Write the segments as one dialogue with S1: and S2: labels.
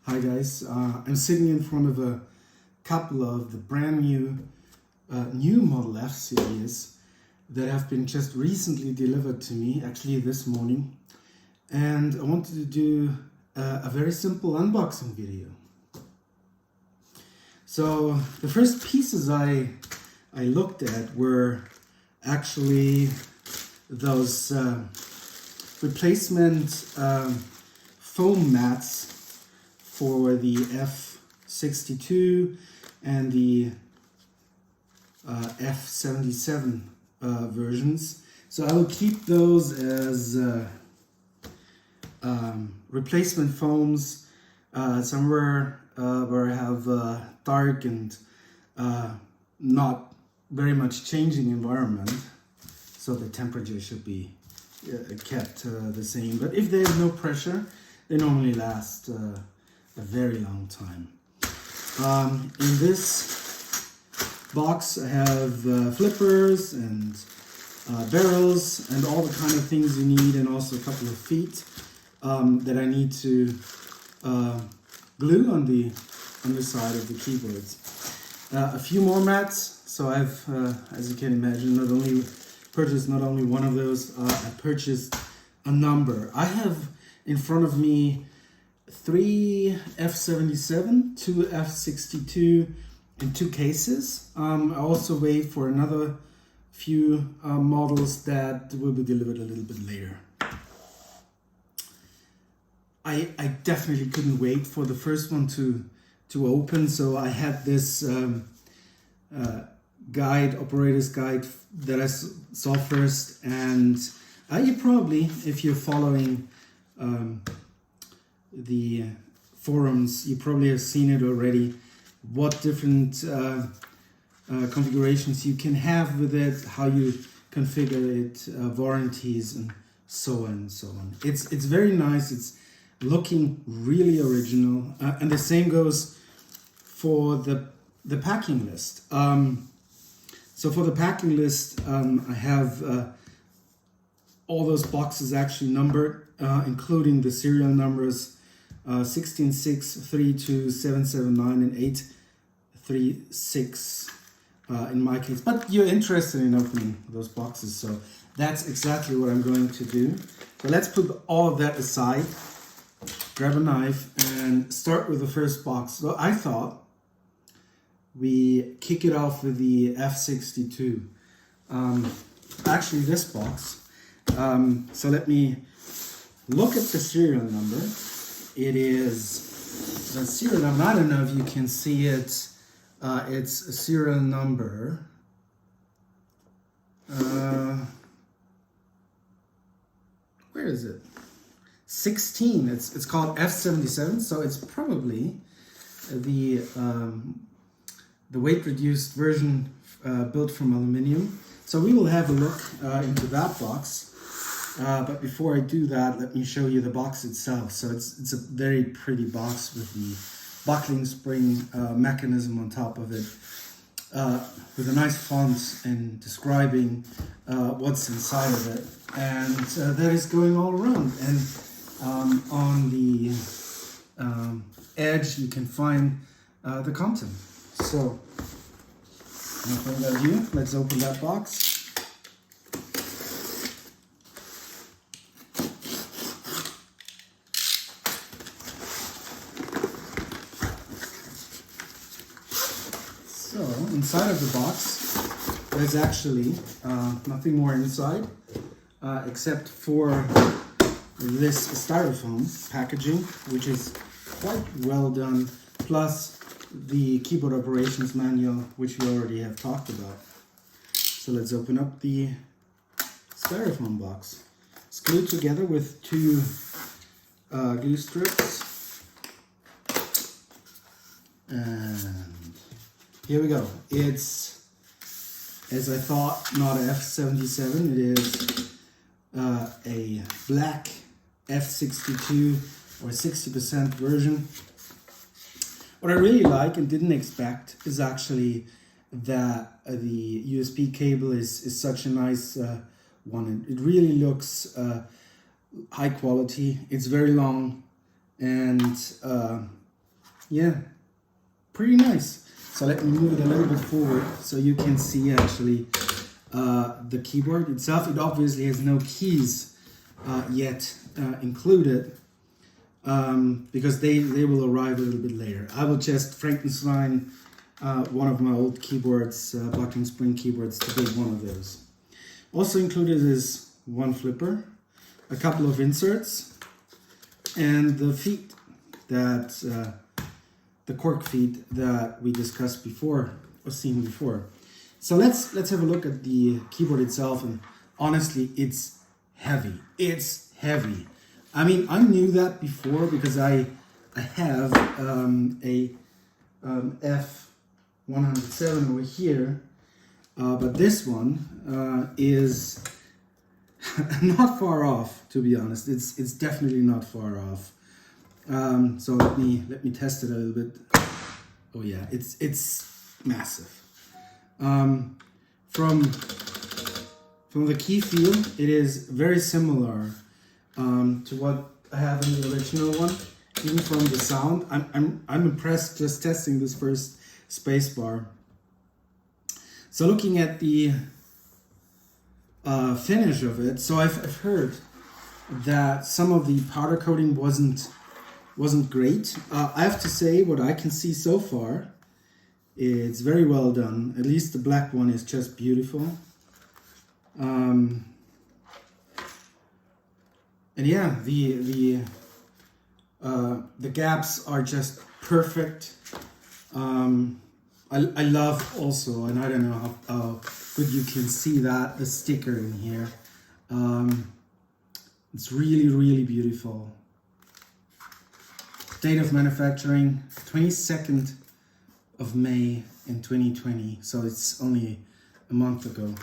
S1: Hi guys, I'm sitting in front of a couple of the brand new Model F series that have been just recently delivered to me, actually this morning. And I wanted to do a very simple unboxing video. So the first pieces I looked at were actually those replacement foam mats for the F62 and the F77 versions. So I will keep those as replacement foams somewhere where I have dark and not very much changing environment, so the temperature should be kept the same. But if there is no pressure, they normally last a very long time. In this box I have flippers and barrels and all the kind of things you need, and also a couple of feet that I need to glue on the underside of the keyboards. A few more mats. So I've, as you can imagine, not only purchased one of those, I purchased a number. I have in front of me 3 F77, 2 F62 in 2 cases. I also wait for another few models that will be delivered a little bit later. I definitely couldn't wait for the first one to open, so I had this operator's guide that I saw first, and you probably, if you're following the forums, you probably have seen it already, what different configurations you can have with it, how you configure it, warranties, and so on and so on. It's very nice. It's looking really original, and the same goes for the packing list. So for the packing list, I have all those boxes actually numbered, including the serial numbers 16632 and 836 in my case. But you're interested in opening those boxes, so that's exactly what I'm going to do. So let's put all of that aside, grab a knife, and start with the first box. So I thought we kick it off with the F62. Actually this box. So let me look at the serial number. It is the serial number. I don't know if you can see it. It's a serial number. Where is it? 16. It's called F77. So it's probably the weight reduced version built from aluminium. So we will have a look into that box. But before I do that, let me show you the box itself. So it's a very pretty box with the buckling spring mechanism on top of it, with a nice font and describing what's inside of it, and that is going all around. And on the edge you can find the content. So from that view, let's open that box. So inside of the box, there's actually nothing more inside except for this styrofoam packaging, which is quite well done, plus the keyboard operations manual, which we already have talked about. So let's open up the styrofoam box. It's glued together with 2 glue strips, and here we go. It's, as I thought, not a F77. It is a black F62 or 60% version. What I really like and didn't expect is actually that the USB cable is such a nice one. It really looks high quality. It's very long, and yeah, pretty nice. So let me move it a little bit forward so you can see actually the keyboard itself. It obviously has no keys yet included because they will arrive a little bit later. I will just Frankenstein one of my old keyboards, Bocking Spring keyboards, to build one of those. Also included is one flipper, a couple of inserts, and the feet that the cork feet that we discussed before or seen before. So let's have a look at the keyboard itself, and honestly, it's heavy. It's heavy. I mean, I knew that before because I have a F107 over here, but this one is not far off. To be honest, it's definitely not far off. So let me test it a little bit. Oh yeah, it's massive. From the key feel, it is very similar to what I have in the original one. Even from the sound, I'm impressed just testing this first spacebar. So looking at the finish of it, so I've heard that some of the powder coating wasn't great. I have to say, what I can see so far, it's very well done. At least the black one is just beautiful. And yeah, the gaps are just perfect. I love also, and I don't know how good you can see that, the sticker in here. It's really beautiful. Date of manufacturing, 22nd of May in 2020. So it's only a month ago.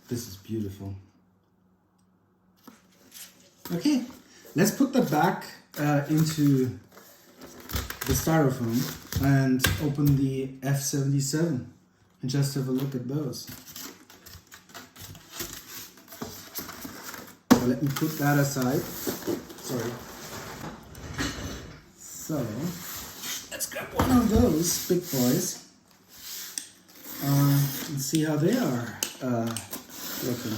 S1: This is beautiful. Okay, let's put that back into the styrofoam and open the F77 and just have a look at those. So let me put that aside. Sorry. So let's grab one of those big boys and see how they are looking.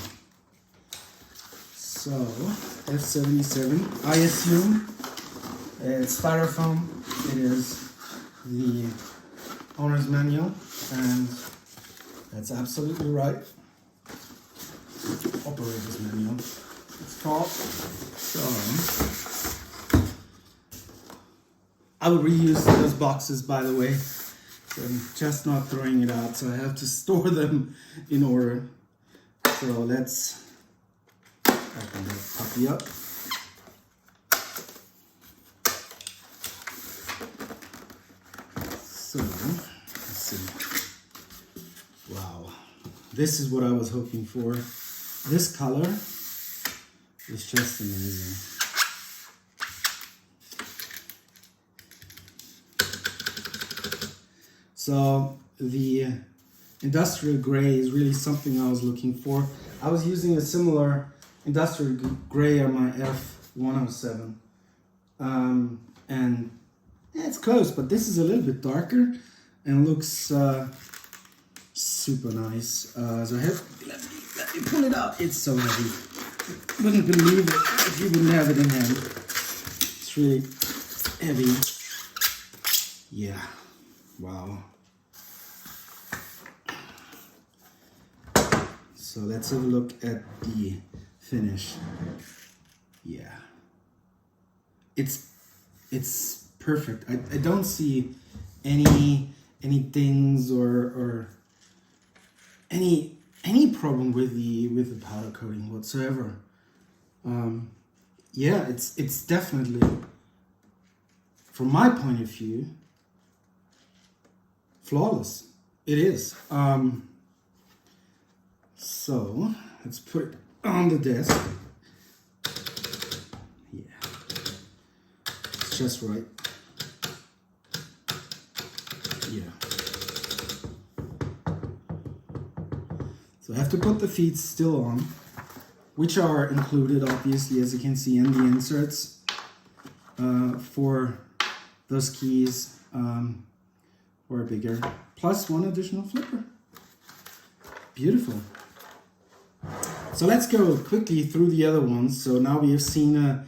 S1: So F77, I assume it's styrofoam. It is the owner's manual, and that's absolutely right. Operator's manual, it's called. So I will reuse those boxes, by the way. So I'm just not throwing it out, so I have to store them in order. So let's open that puppy up. So, let's see. Wow. This is what I was hoping for. This color is just amazing. So the industrial gray is really something I was looking for. I was using a similar industrial gray on my F107. And yeah, it's close, but this is a little bit darker and looks super nice. So let me pull it out. It's so heavy. Wouldn't believe it if you wouldn't have it in hand. It's really heavy. Yeah. Wow. So let's have a look at the finish. Yeah. It's perfect. I don't see any dings or any problem with the powder coating whatsoever. Yeah, it's definitely, from my point of view, flawless. It is. So let's put it on the desk. Yeah, it's just right. Yeah. So I have to put the feet still on, which are included, obviously, as you can see in the inserts for those keys were bigger, plus one additional flipper. Beautiful. So let's go quickly through the other ones. So now we have seen a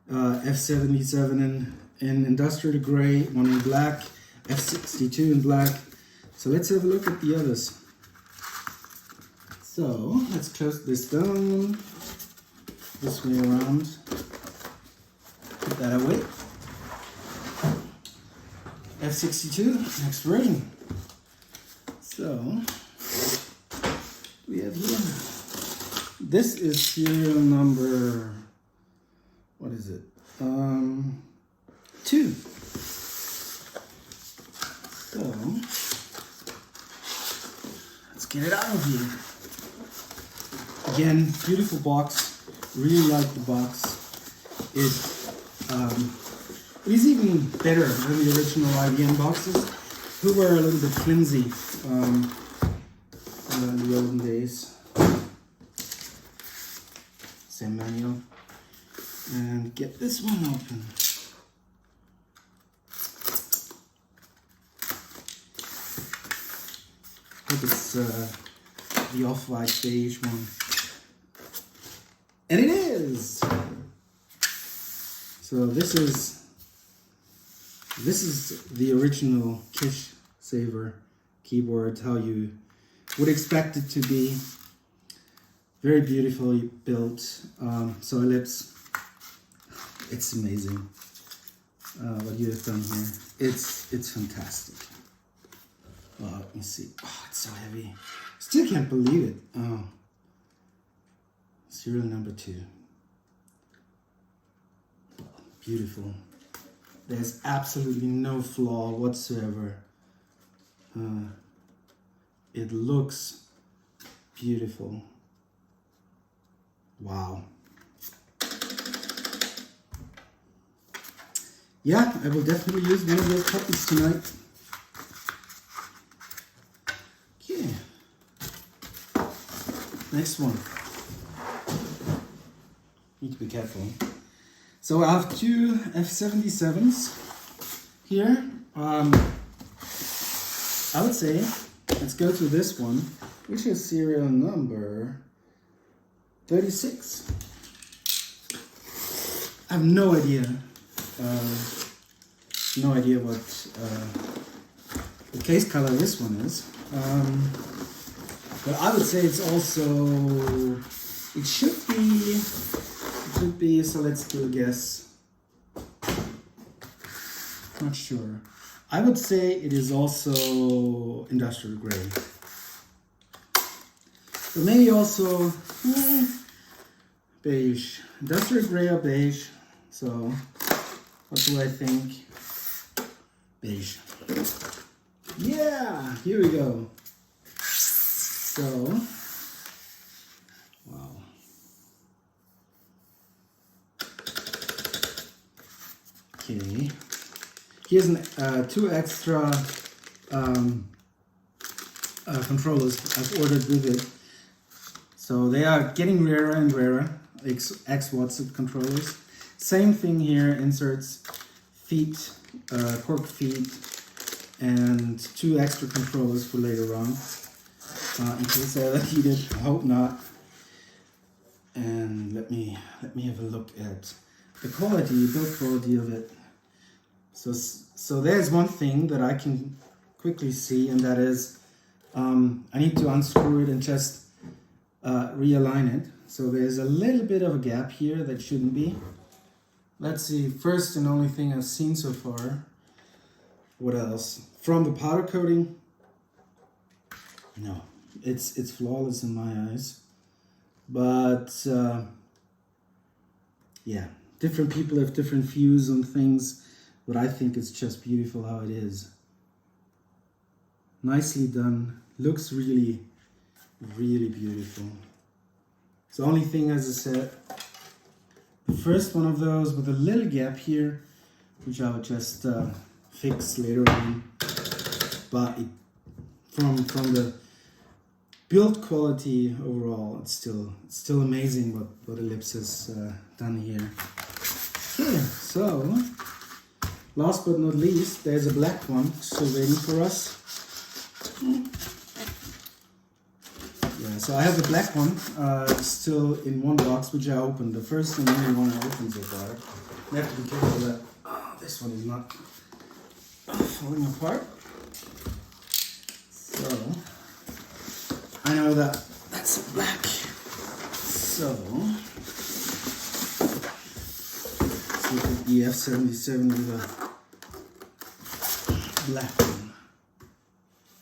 S1: F77 in industrial gray, one in black, F62 in black. So let's have a look at the others. So let's close this down, this way around, put that away. F62, next version. So we have here, this is serial number, what is it? 2. So let's get it out of here. Again, beautiful box. Really like the box. It is even better than the original IBM boxes, who were a little bit flimsy in the olden days. Same manual. And get this one open. Hope it's the off-white beige one. And it is! So this is the original Kish Saver keyboard, how you would expect it to be. Very beautifully built. So Ellipse, it's amazing what you have done here. It's fantastic. Well, let me see. Oh, it's so heavy. Still can't believe it. Oh. Serial number 2. Beautiful. There's absolutely no flaw whatsoever. It looks beautiful. Wow. Yeah, I will definitely use one of those copies tonight. Okay. Next one. Need to be careful. So I have 2 F77s here. I would say let's go to this one, which is serial number 36. I have no idea. No idea what the case color this one is. But I would say it's also, it should be, so let's do a guess. Not sure. I would say it is also industrial gray. But maybe also beige. Industrial gray or beige. So what do I think? Beige. Yeah, here we go. So, wow. Okay. Here's 2 extra controllers I've ordered with it. So they are getting rarer and rarer. X Watts controllers. Same thing here, inserts, feet, cork feet, and 2 extra controllers for later on. In case I ever need it, I hope not. And let me have a look at the quality, build quality of it. So there's one thing that I can quickly see, and that is I need to unscrew it and just realign it. So there's a little bit of a gap here that shouldn't be. Let's see, first and only thing I've seen so far. What else? From the powder coating, no, it's flawless in my eyes. But yeah, different people have different views on things, but I think it's just beautiful how it is. Nicely done, looks really, really beautiful. So the only thing, as I said, the first one of those with a little gap here, which I would just fix later on. But from the build quality overall, it's still amazing what Ellipse has done here. Okay, so last but not least, there's a black one still waiting for us. Yeah, so I have the black one still in one box, which I opened. The first and only one I opened so far. I have to be careful that this one is not falling apart. So I know that that's black. So let's look at the F77 with a black one.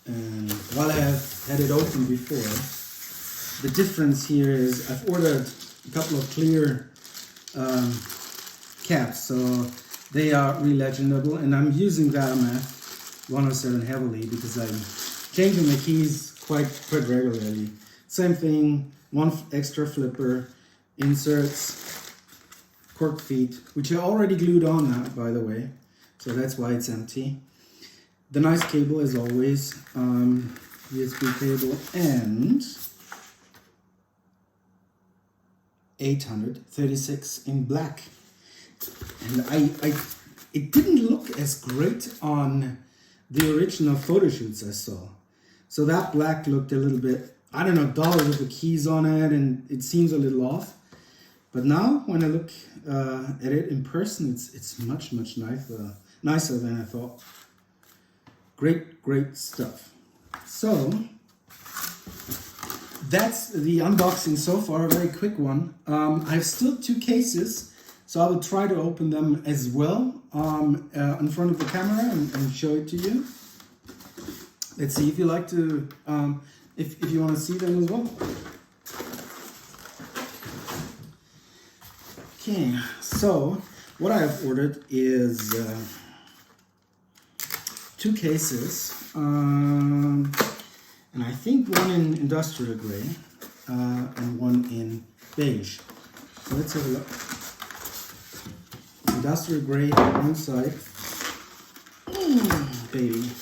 S1: And while I have had it open before, the difference here is I've ordered a couple of clear caps, so they are re-legendable, and I'm using Vatomath 107 heavily because I'm changing the keys quite regularly. Same thing, one extra flipper, inserts, cork feet, which are already glued on now, by the way, so that's why it's empty. The nice cable as always, USB cable, and 836 in black. And it didn't look as great on the original photo shoots I saw. So that black looked a little bit, I don't know, dull with the keys on it, and it seems a little off. But now when I look at it in person, it's much nicer than I thought. Great stuff. So that's the unboxing so far, a very quick one. I have still 2 cases, so I will try to open them as well in front of the camera and show it to you. Let's see if you like to, if you want to see them as well. Okay, so what I have ordered is 2 cases, and I think one in industrial gray and one in beige. So let's have a look. Industrial gray on one side. Baby.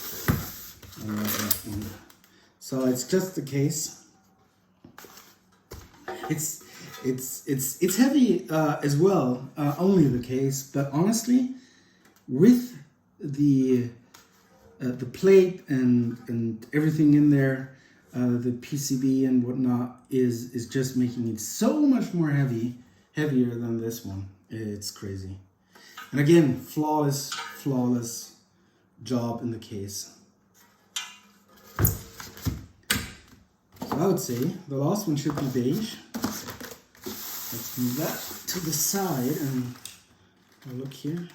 S1: I love that one. So it's just the case. It's heavy as well, only the case, but honestly, with the plate and everything in there, the PCB and whatnot is just making it so much more heavier than this one. It's crazy. And again, flawless job in the case. So I would say the last one should be beige. Let's move that to the side and have a look here.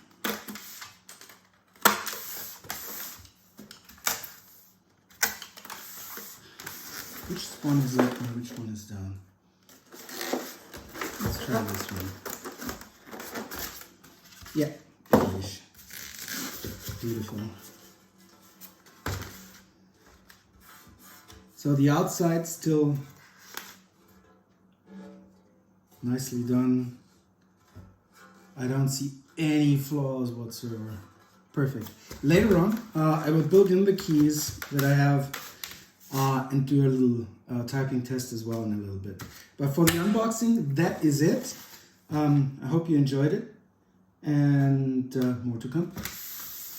S1: Which one is up and which one is down? Let's try this one. Yeah, beige. Beautiful. So the outside still nicely done. I don't see any flaws whatsoever. Perfect. Later on, I will build in the keys that I have and do a little typing test as well in a little bit. But for the unboxing, that is it. I hope you enjoyed it, and more to come.